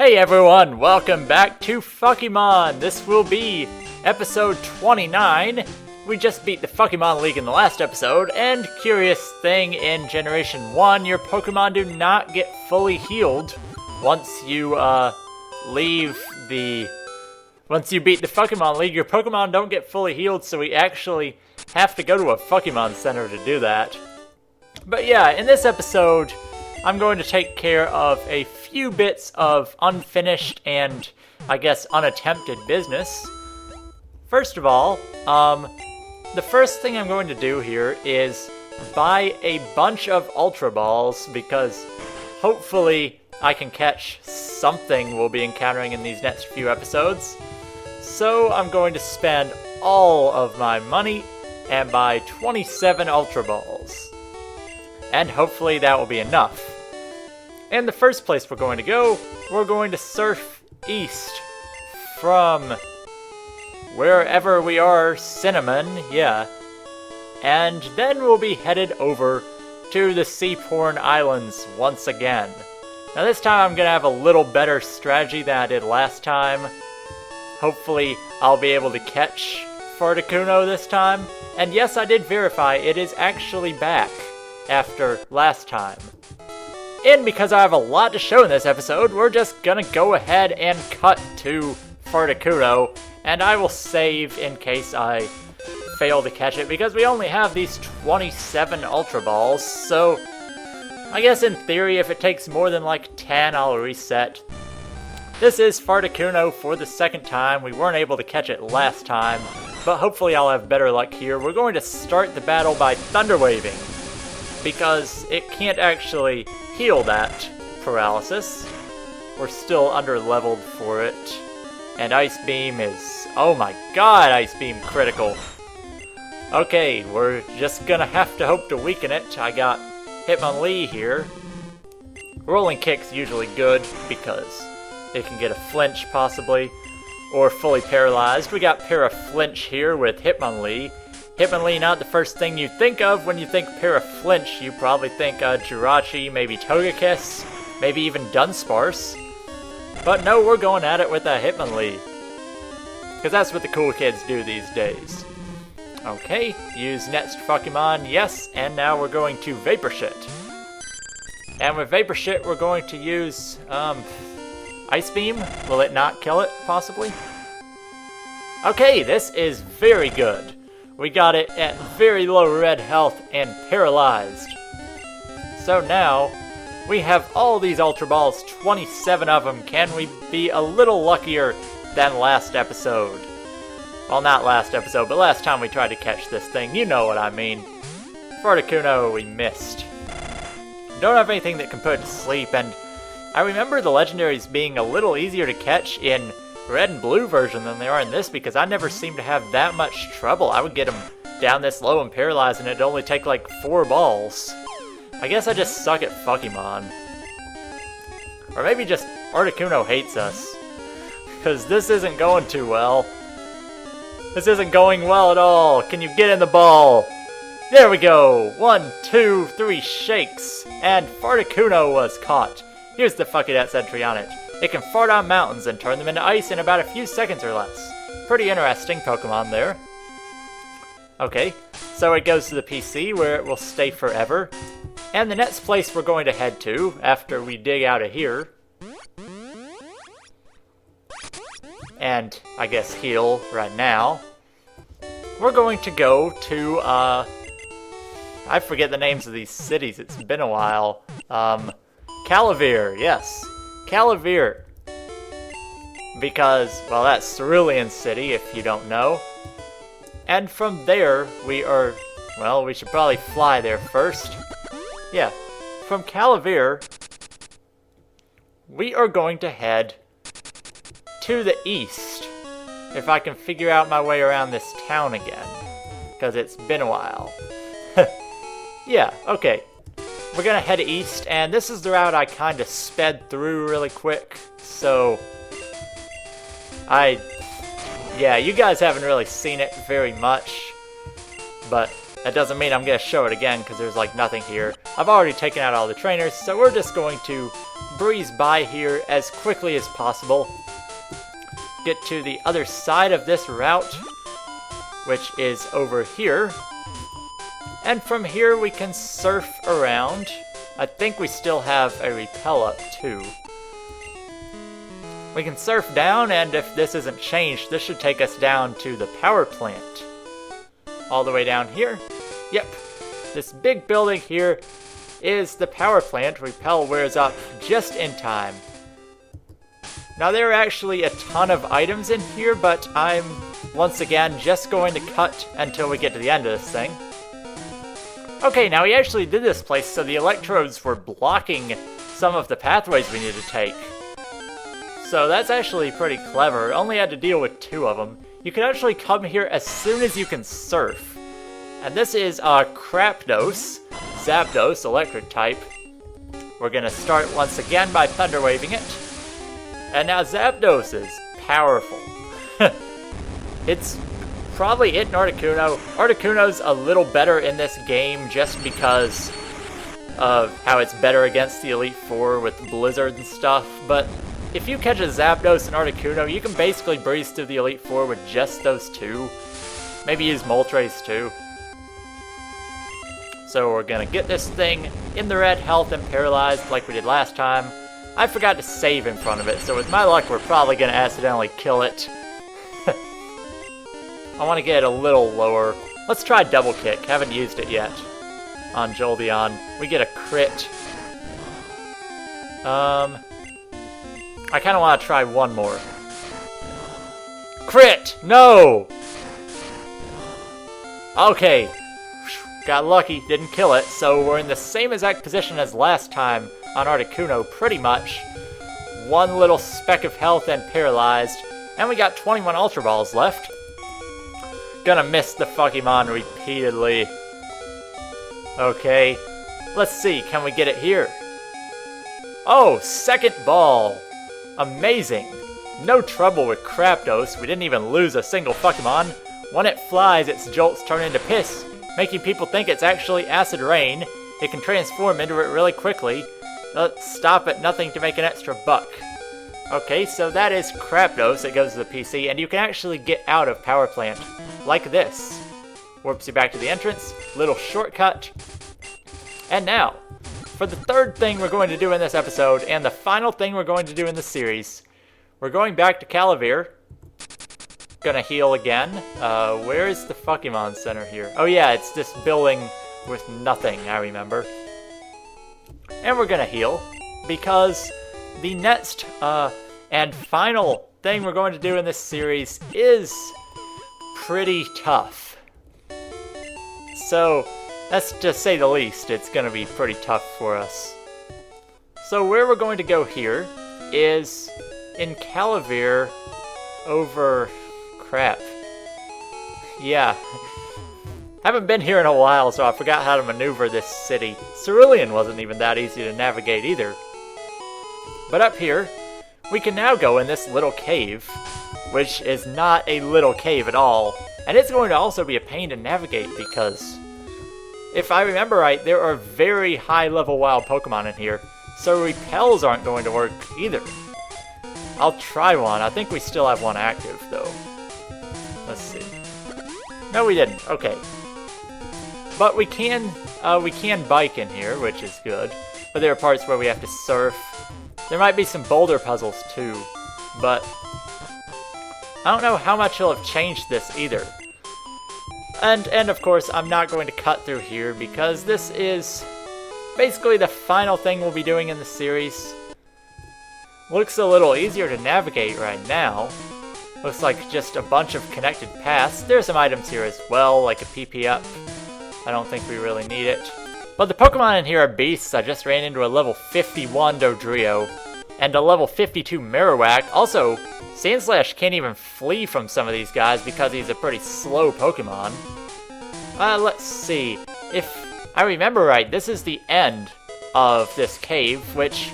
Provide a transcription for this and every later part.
Hey everyone, welcome back to Fukemon! This will be episode 29. We just beat the Fukemon League in the last episode, and curious thing in Generation 1, your Pokemon do not get fully healed once you beat the Fukemon League. Your Pokemon don't get fully healed, so we actually have to go to a Fukemon Center to do that. But yeah, in this episode, I'm going to take care of a few bits of unfinished and, I guess, unattempted business. First of all, the first thing I'm going to do here is buy a bunch of Ultra Balls, because hopefully I can catch something we'll be encountering in these next few episodes. So I'm going to spend all of my money and buy 27 Ultra Balls. And hopefully that will be enough. And the first place we're going to surf east from wherever we are, Cinnamon, yeah. And then we'll be headed over to the Seaporn Islands once again. Now this time I'm going to have a little better strategy than I did last time. Hopefully I'll be able to catch Farticuno this time. And yes, I did verify, it is actually back after last time. And because I have a lot to show in this episode, we're just gonna go ahead and cut to Farticuno, and I will save in case I fail to catch it, because we only have these 27 Ultra Balls, so I guess in theory if it takes more than like 10, I'll reset. This is Farticuno for the second time. We weren't able to catch it last time, but hopefully I'll have better luck here. We're going to start the battle by Thunder Waving, because it can't actually heal that paralysis. We're still under-leveled for it. And Ice Beam is... oh my god, Ice Beam critical. Okay, we're just gonna have to hope to weaken it. I got Hitmonlee here. Rolling Kick's usually good, because it can get a flinch, possibly. Or fully paralyzed. We got Para-Flinch here with Hitmonlee. Hitmonlee, not the first thing you think of when you think Para-Flinch. You probably think Jirachi, maybe Togekiss, maybe even Dunsparce. But no, we're going at it with a Hitmonlee, because that's what the cool kids do these days. Okay, use next Pokemon, yes, and now we're going to Vapor Shit. And with Vapor Shit, we're going to use Ice Beam. Will it not kill it, possibly? Okay, this is very good. We got it at very low red health and paralyzed. So now, we have all these Ultra Balls, 27 of them. Can we be a little luckier than last episode? Well, not last episode, but last time we tried to catch this thing. You know what I mean. Farticuno, we missed. Don't have anything that can put it to sleep, and I remember the legendaries being a little easier to catch in Red and Blue version than they are in this, because I never seemed to have that much trouble. I would get them down this low and paralyzed, and it'd only take like 4 balls. I guess I just suck at Pokemon. Or maybe just Articuno hates us, because this isn't going too well. This isn't going well at all. Can you get in the ball? There we go. 1, 2, 3 shakes, and Farticuno was caught. Here's the Fucking entry on it. It can fart on mountains and turn them into ice in about a few seconds or less. Pretty interesting Pokemon there. Okay, so it goes to the PC where it will stay forever. And the next place we're going to head to, after we dig out of here, and I guess heal right now, we're going to go to, I forget the names of these cities, it's been a while. Calavir, yes. Calavir, because, well, that's Cerulean City, if you don't know. And from there, we should probably fly there first. Yeah, from Calavir, we are going to head to the east, if I can figure out my way around this town again, because it's been a while. Yeah, okay. We're gonna head east, and this is the route I kind of sped through really quick, so yeah, you guys haven't really seen it very much, but That doesn't mean I'm going to show it again because there's like nothing here. I've already taken out all the trainers, so we're just going to breeze by here as quickly as possible. Get to the other side of this route, which is over here. And from here we can surf around. I think we still have a repel up too. We can surf down, and if this isn't changed, this should take us down to the power plant. All the way down here. Yep, this big building here is the power plant. Repel wears up just in time. Now there are actually a ton of items in here, but I'm once again just going to cut until we get to the end of this thing. Okay, now we actually did this place so the electrodes were blocking some of the pathways we need to take. So that's actually pretty clever. Only had to deal with 2 of them. You can actually come here as soon as you can surf. And this is Crapdos, Zapdos, electric type. We're gonna start once again by Thunder Waving it. And now Zapdos is powerful. It's probably it in Articuno. Articuno's a little better in this game just because of how it's better against the Elite Four with Blizzard and stuff, but if you catch a Zapdos and Articuno, you can basically breeze through the Elite Four with just those 2. Maybe use Moltres too. So we're gonna get this thing in the red health and paralyzed like we did last time. I forgot to save in front of it, so with my luck we're probably gonna accidentally kill it. I want to get it a little lower. Let's try Double Kick. Haven't used it yet on Jolteon. We get a crit. I kind of want to try one more. Crit! No! Okay. Got lucky, didn't kill it, so we're in the same exact position as last time on Articuno, pretty much. 1 little speck of health and paralyzed. And we got 21 Ultra Balls left. Gonna miss the Fukemon repeatedly. Okay, let's see, can we get it here? Oh, second ball! Amazing! No trouble with Crapdos, we didn't even lose a single Fukemon. When it flies, its jolts turn into piss, making people think it's actually acid rain. It can transform into it really quickly. Let's stop at nothing to make an extra buck. Okay, so that is Crapdos. It goes to the PC, and you can actually get out of Power Plant like this. Warps you back to the entrance, little shortcut. And now, for the third thing we're going to do in this episode, and the final thing we're going to do in the series, we're going back to Calavir. Gonna heal again. Where is the Fukemon Center here? Oh yeah, it's this building with nothing, I remember. And we're gonna heal, because the next and final thing we're going to do in this series is pretty tough. So, that's to say the least, it's going to be pretty tough for us. So where we're going to go here is in Calavir over... crap. Yeah. Haven't been here in a while, so I forgot how to maneuver this city. Cerulean wasn't even that easy to navigate either. But up here, we can now go in this little cave, which is not a little cave at all. And it's going to also be a pain to navigate because, if I remember right, there are very high level wild Pokemon in here, so repels aren't going to work either. I'll try one. I think we still have one active though. Let's see. No, we didn't. Okay. But we can bike in here, which is good. But there are parts where we have to surf. There might be some boulder puzzles too, but I don't know how much he'll have changed this either. And of course, I'm not going to cut through here because this is basically the final thing we'll be doing in the series. Looks a little easier to navigate right now. Looks like just a bunch of connected paths. There are some items here as well, like a PP up. I don't think we really need it. But the Pokemon in here are beasts. I just ran into a level 51 Dodrio and a level 52 Marowak. Also, Sandslash can't even flee from some of these guys because he's a pretty slow Pokemon. Let's see. If I remember right, this is the end of this cave, which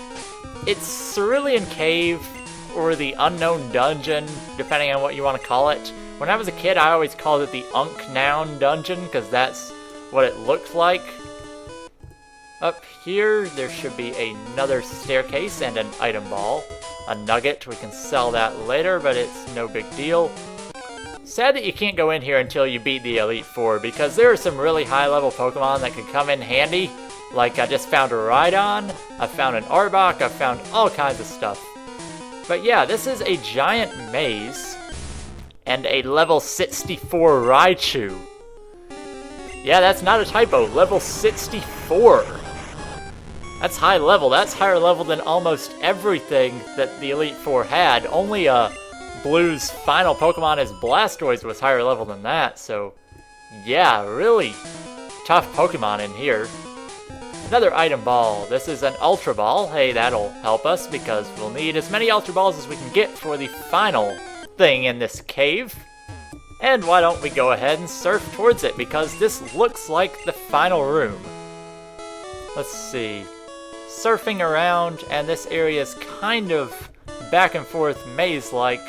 it's Cerulean Cave or the Unknown Dungeon, depending on what you want to call it. When I was a kid, I always called it the Unknown Dungeon because that's what it looked like. Up here, there should be another staircase and an item ball. A nugget, we can sell that later, but it's no big deal. Sad that you can't go in here until you beat the Elite Four, because there are some really high-level Pokemon that could come in handy. Like, I just found a Rhydon, I found an Arbok, I found all kinds of stuff. But yeah, this is a giant maze, and a level 64 Raichu. Yeah, that's not a typo, level 64. That's high level, that's higher level than almost everything that the Elite Four had. Only Blue's final Pokemon is Blastoise was higher level than that, so yeah, really tough Pokemon in here. Another item ball. This is an Ultra Ball. Hey, that'll help us because we'll need as many Ultra Balls as we can get for the final thing in this cave. And why don't we go ahead and surf towards it, because this looks like the final room. Let's see. Surfing around, and this area is kind of back and forth maze-like.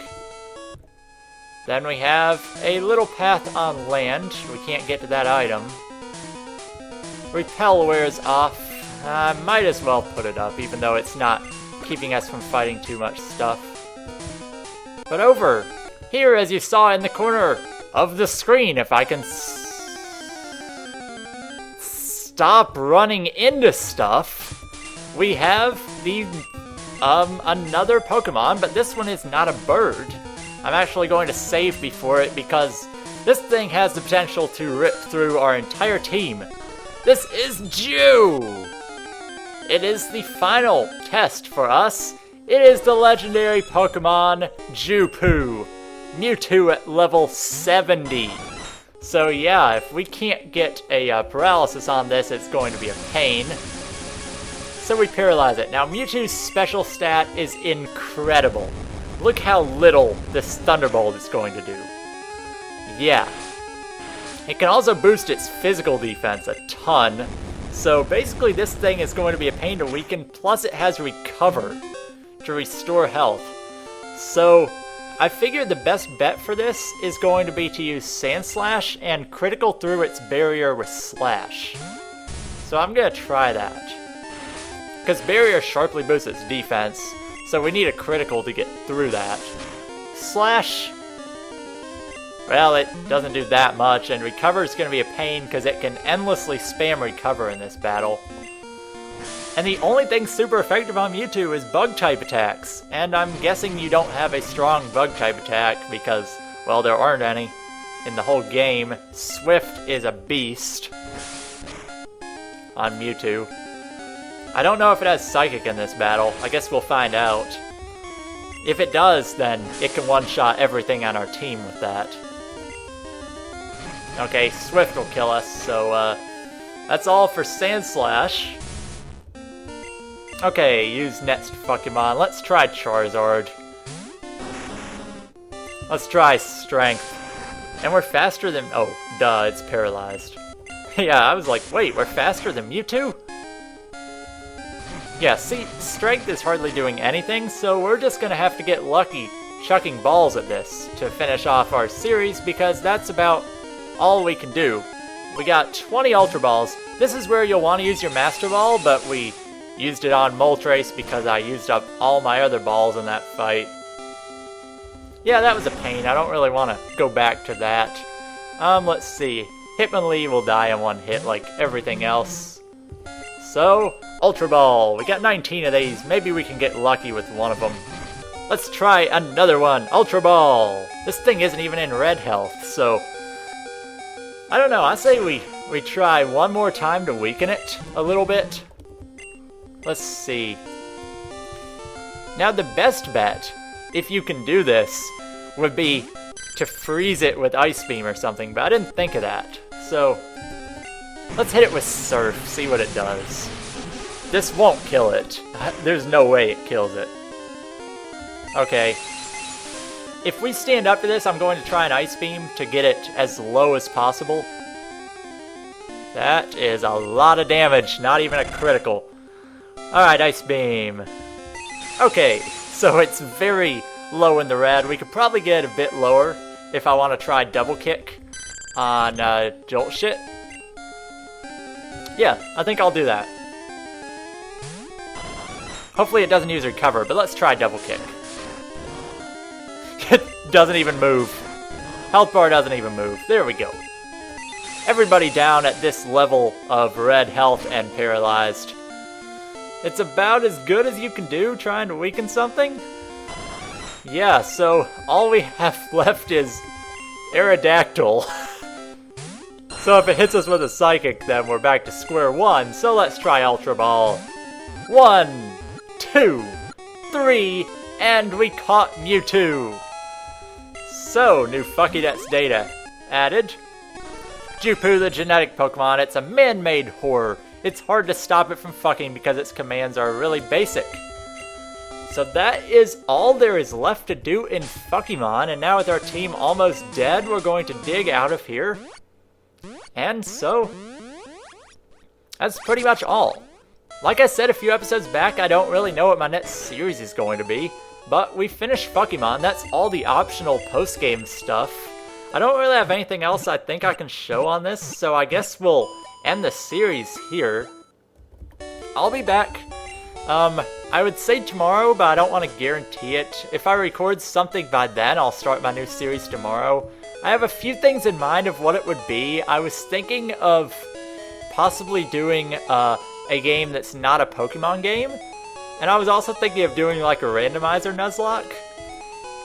Then we have a little path on land. We can't get to that item. Repel wears off. I might as well put it up, even though it's not keeping us from fighting too much stuff. But over here, as you saw in the corner of the screen, if I can stop running into stuff, we have the another Pokemon, but this one is not a bird. I'm actually going to save before it because this thing has the potential to rip through our entire team. This is Jew! It is the final test for us. It is the legendary Pokemon Jupu. Mewtwo at level 70. So yeah, if we can't get a paralysis on this, it's going to be a pain. So we paralyze it. Now Mewtwo's special stat is incredible. Look how little this Thunderbolt is going to do. Yeah. It can also boost its physical defense a ton. So basically this thing is going to be a pain to weaken, plus it has Recover to restore health. So I figured the best bet for this is going to be to use Sand Slash and critical through its barrier with Slash. So I'm going to try that. Because barrier sharply boosts its defense, so we need a critical to get through that. Slash, well, it doesn't do that much, and Recover is going to be a pain because it can endlessly spam Recover in this battle. And the only thing super effective on Mewtwo is Bug-type attacks, and I'm guessing you don't have a strong Bug-type attack because, well, there aren't any in the whole game. Swift is a beast on Mewtwo. I don't know if it has Psychic in this battle. I guess we'll find out. If it does, then it can one-shot everything on our team with that. Okay, Swift will kill us, so that's all for Sand Slash. Okay, use next Pokemon. Let's try Charizard. Let's try Strength. And we're faster than... oh, duh, it's paralyzed. Yeah, I was like, wait, we're faster than Mewtwo? Yeah, see, Strength is hardly doing anything, so we're just gonna have to get lucky chucking balls at this to finish off our series, because that's about all we can do. We got 20 Ultra Balls. This is where you'll want to use your Master Ball, but we used it on Moltres because I used up all my other balls in that fight. Yeah, that was a pain. I don't really want to go back to that. Let's see. Hitmonlee will die in one hit like everything else. So, Ultra Ball. We got 19 of these. Maybe we can get lucky with one of them. Let's try another one. Ultra Ball. This thing isn't even in red health, so... I don't know. I say we try one more time to weaken it a little bit. Let's see. Now the best bet, if you can do this, would be to freeze it with Ice Beam or something, but I didn't think of that. So, let's hit it with Surf, see what it does. This won't kill it. There's no way it kills it. Okay. If we stand up to this, I'm going to try an Ice Beam to get it as low as possible. That is a lot of damage, not even a critical. Alright, Ice Beam. Okay, so it's very low in the red. We could probably get it a bit lower if I want to try Double Kick on Jolt Shit. Yeah, I think I'll do that. Hopefully it doesn't use recover, but let's try double kick. It doesn't even move. Health bar doesn't even move. There we go. Everybody down at this level of red health and paralyzed. It's about as good as you can do trying to weaken something. Yeah, so all we have left is Aerodactyl. So if it hits us with a Psychic, then we're back to square one. So let's try Ultra Ball. 1, 2, 3, and we caught Mewtwo. So, new Fuckydex data added. Jupu, the genetic Pokemon, it's a man-made horror. It's hard to stop it from fucking because its commands are really basic. So that is all there is left to do in Fukemon, and now with our team almost dead, we're going to dig out of here. And so, that's pretty much all. Like I said a few episodes back, I don't really know what my next series is going to be, but we finished Fukemon. That's all the optional post-game stuff. I don't really have anything else I think I can show on this, so I guess we'll end the series here. I'll be back, I would say tomorrow, but I don't want to guarantee it. If I record something by then, I'll start my new series tomorrow. I have a few things in mind of what it would be. I was thinking of possibly doing a game that's not a Pokemon game, and I was also thinking of doing like a randomizer Nuzlocke.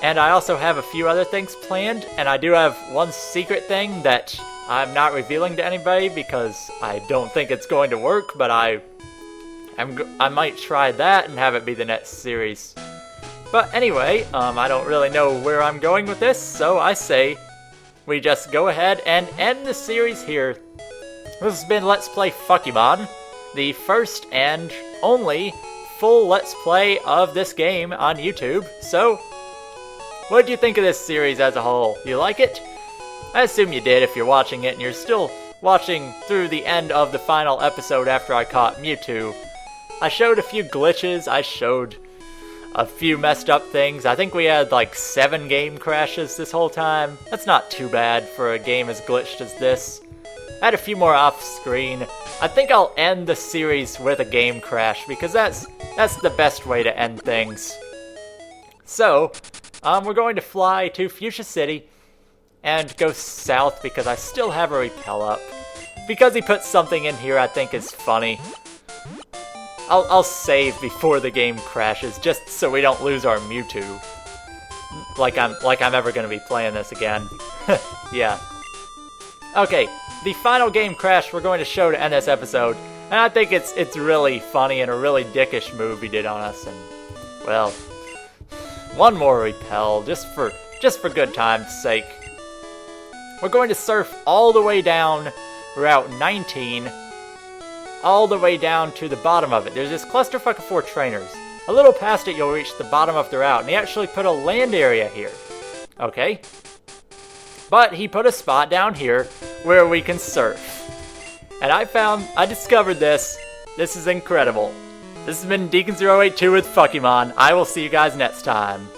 And I also have a few other things planned, and I do have one secret thing that I'm not revealing to anybody because I don't think it's going to work, but I might try that and have it be the next series. But anyway, I don't really know where I'm going with this, so I say we just go ahead and end the series here. This has been Let's Play Fukemon, the first and only full Let's Play of this game on YouTube. So, what do you think of this series as a whole? You like it? I assume you did if you're watching it and you're still watching through the end of the final episode after I caught Mewtwo. I showed a few glitches, I showed a few messed up things. I think we had like 7 game crashes this whole time. That's not too bad for a game as glitched as this. I had a few more off screen. I think I'll end the series with a game crash because that's the best way to end things. So, we're going to fly to Fuchsia City and go south because I still have a repel up. Because he put something in here I think is funny. I'll save before the game crashes just so we don't lose our Mewtwo. Like I'm ever gonna be playing this again. Yeah. Okay, the final game crash we're going to show to end this episode, and I think it's really funny and a really dickish move he did on us, and well, one more repel just for good time's sake. We're going to surf all the way down Route 19. All the way down to the bottom of it. There's this clusterfuck of 4 trainers. A little past it, you'll reach the bottom of the route, and he actually put a land area here. Okay? But he put a spot down here where we can surf. And I discovered this. This is incredible. This has been Deacon082 with Fukemon. I will see you guys next time.